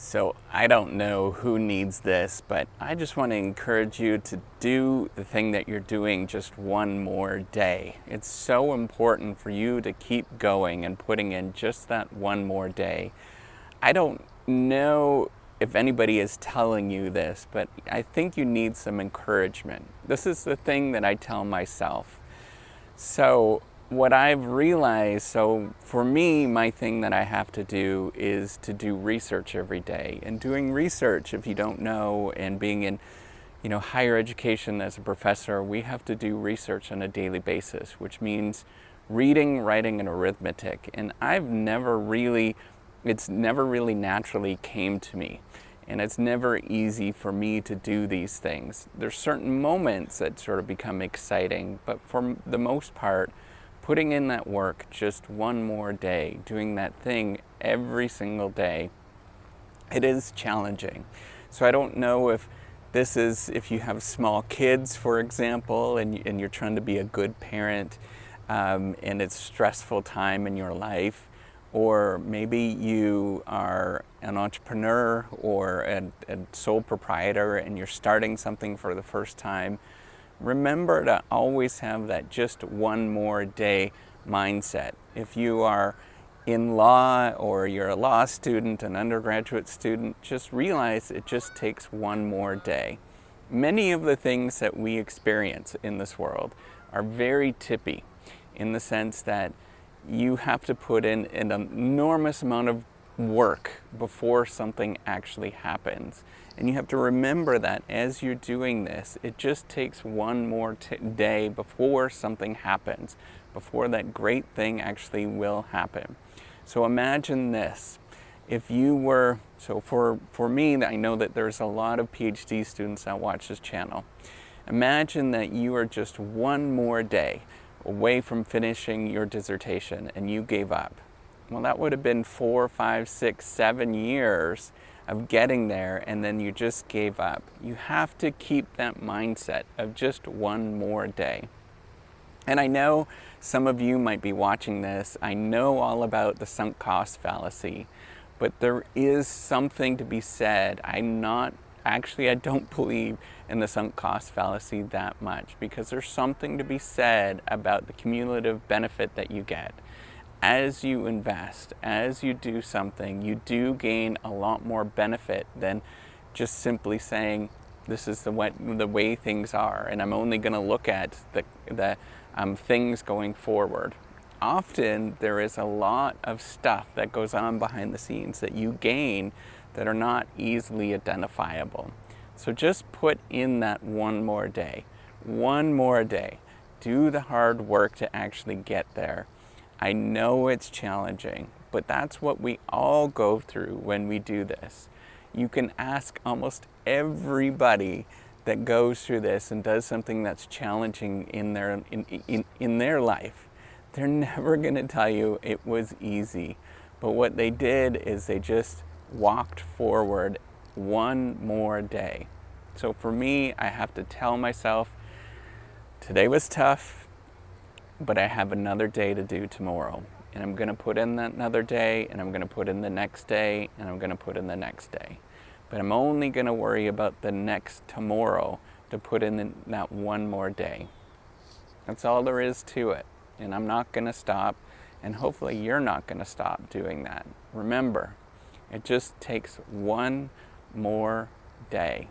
So I don't know who needs this, but I just want to encourage you to do the thing that you're doing just one more day. It's so important for you to keep going and putting in just that one more day. I don't know if anybody is telling you this, but I think you need some encouragement. This is the thing that I tell myself. So what I've realized, so for me, my thing that I have to do is to do research every day. And doing research, if you don't know, and being in, higher education as a professor, we have to do research on a daily basis, which means reading, writing, and arithmetic. And it's never really naturally came to me. And it's never easy for me to do these things. There's certain moments that sort of become exciting, but for the most part, putting in that work just one more day, doing that thing every single day, it is challenging. So I don't know if if you have small kids, for example, and you're trying to be a good parent, and it's a stressful time in your life, or maybe you are an entrepreneur or a sole proprietor and you're starting something for the first time. Remember to always have that just one more day mindset. If you are in law or you're a law student, an undergraduate student, just realize it just takes one more day. Many of the things that we experience in this world are very tippy in the sense that you have to put in an enormous amount of work before something actually happens. And you have to remember that as you're doing this, it just takes one more day before something happens, before that great thing actually will happen. So imagine this. If you were, so for me, I know that there's a lot of PhD students that watch this channel. Imagine that you are just one more day away from finishing your dissertation and you gave up. Well, that would have been 4, 5, 6, 7 years of getting there, and then you just gave up. You have to keep that mindset of just one more day. And I know some of you might be watching this. I know all about the sunk cost fallacy, but there is something to be said. I don't believe in the sunk cost fallacy that much, because there's something to be said about the cumulative benefit that you get. As you invest, as you do something, you do gain a lot more benefit than just simply saying, this is the way things are, and I'm only going to look at the things going forward. Often there is a lot of stuff that goes on behind the scenes that you gain that are not easily identifiable. So just put in that one more day. One more day. Do the hard work to actually get there. I know it's challenging, but that's what we all go through when we do this. You can ask almost everybody that goes through this and does something that's challenging in their life. They're never going to tell you it was easy, but what they did is they just walked forward one more day. So for me, I have to tell myself, today was tough, but I have another day to do tomorrow. And I'm going to put in that another day, and I'm going to put in the next day, and I'm going to put in the next day. But I'm only going to worry about the next tomorrow to put in that one more day. That's all there is to it. And I'm not going to stop, and hopefully you're not going to stop doing that. Remember, it just takes one more day.